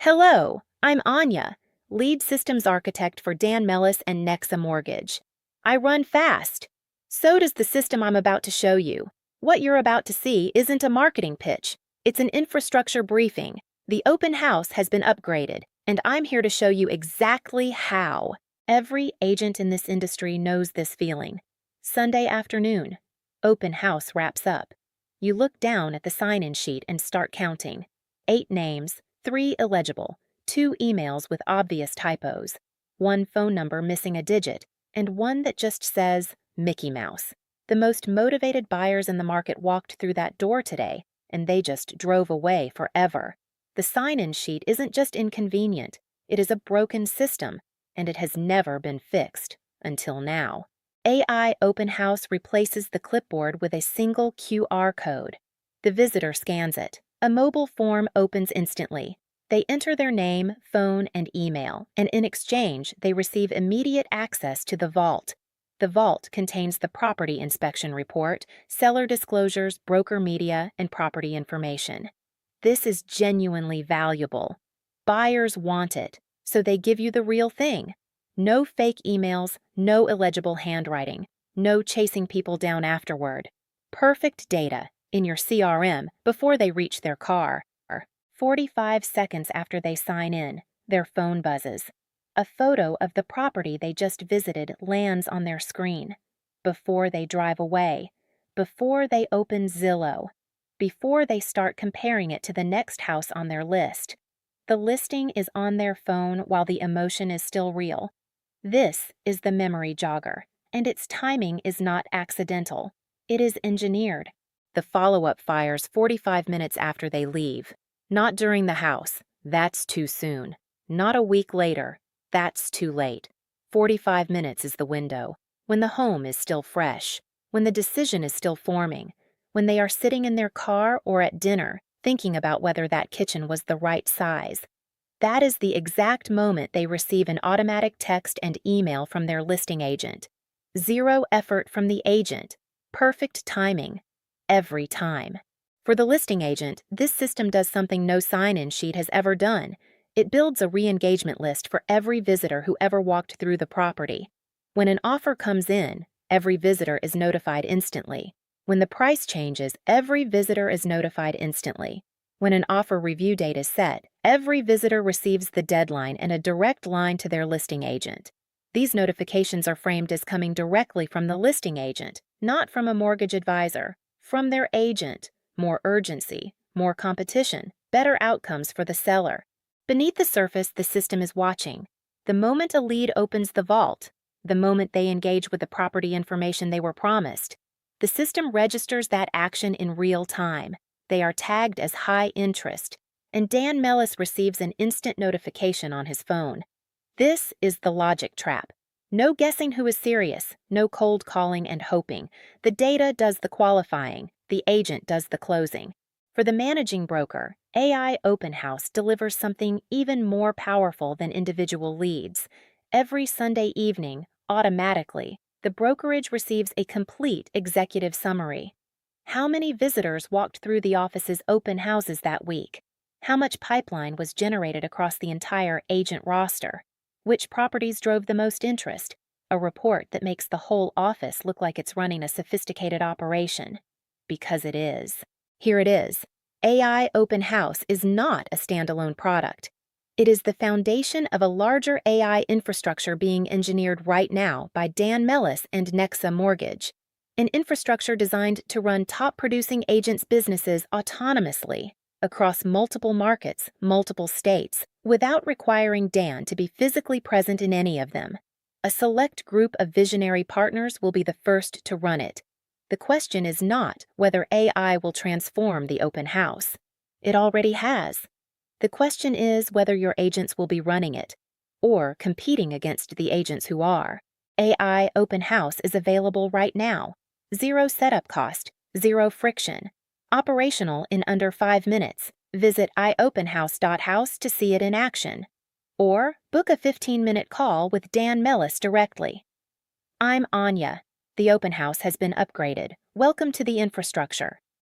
Hello, I'm Anya, lead systems architect for Dan Mellis and Nexa Mortgage. I run fast. So does the system I'm about to show you. What you're about to see isn't a marketing pitch. It's an infrastructure briefing. The open house has been upgraded, and I'm here to show you exactly how. Every agent in this industry knows this feeling. Sunday afternoon. Open house wraps up. You look down at the sign-in sheet and start counting. 8 names, 3 illegible, 2 emails with obvious typos, 1 phone number missing a digit, and 1 that just says Mickey Mouse. The most motivated buyers in the market walked through that door today, and they just drove away forever. The sign-in sheet isn't just inconvenient, it is a broken system, and it has never been fixed until now. AI Open House replaces the clipboard with a single QR code. The visitor scans it. A mobile form opens instantly. They enter their name, phone, and email, and in exchange, they receive immediate access to the vault. The vault contains the property inspection report, seller disclosures, broker media, and property information. This is genuinely valuable. Buyers want it, so they give you the real thing. No fake emails, no illegible handwriting, no chasing people down afterward. Perfect data in your CRM before they reach their car. 45 seconds after they sign in, their phone buzzes. A photo of the property they just visited lands on their screen. Before they drive away. Before they open Zillow. Before they start comparing it to the next house on their list. The listing is on their phone while the emotion is still real. This is the memory jogger, and its timing is not accidental. It is engineered. The follow-up fires 45 minutes after they leave. Not during the house. That's too soon. Not a week later. That's too late. 45 minutes is the window. When the home is still fresh. When the decision is still forming. When they are sitting in their car or at dinner, thinking about whether that kitchen was the right size. That is the exact moment they receive an automatic text and email from their listing agent. Zero effort from the agent. Perfect timing. Every time. For the listing agent, this system does something no sign-in sheet has ever done. It builds a re-engagement list for every visitor who ever walked through the property. When an offer comes in, every visitor is notified instantly. When the price changes, every visitor is notified instantly. When an offer review date is set, every visitor receives the deadline and a direct line to their listing agent. These notifications are framed as coming directly from the listing agent, not from a mortgage advisor, from their agent. More urgency, more competition, better outcomes for the seller. Beneath the surface, the system is watching. The moment a lead opens the vault, the moment they engage with the property information they were promised, the system registers that action in real time. They are tagged as high interest, and Dan Mellis receives an instant notification on his phone. This is the logic trap. No guessing who is serious, no cold calling and hoping. The data does the qualifying. The agent does the closing. For the managing broker, AI Open House delivers something even more powerful than individual leads. Every Sunday evening, automatically, the brokerage receives a complete executive summary. How many visitors walked through the office's open houses that week? How much pipeline was generated across the entire agent roster? Which properties drove the most interest? A report that makes the whole office look like it's running a sophisticated operation. Because it is. Here it is. AI Open House is not a standalone product. It is the foundation of a larger AI infrastructure being engineered right now by Dan Mellis and Nexa Mortgage. An infrastructure designed to run top-producing agents' businesses autonomously across multiple markets, multiple states, without requiring Dan to be physically present in any of them. A select group of visionary partners will be the first to run it. The question is not whether AI will transform the open house. It already has. The question is whether your agents will be running it, or competing against the agents who are. AI Open House is available right now. 0 setup cost, 0 friction. Operational in under 5 minutes. Visit iopenhouse.house to see it in action. Or book a 15-minute call with Dan Mellis directly. I'm Anya. The open house has been upgraded. Welcome to the infrastructure.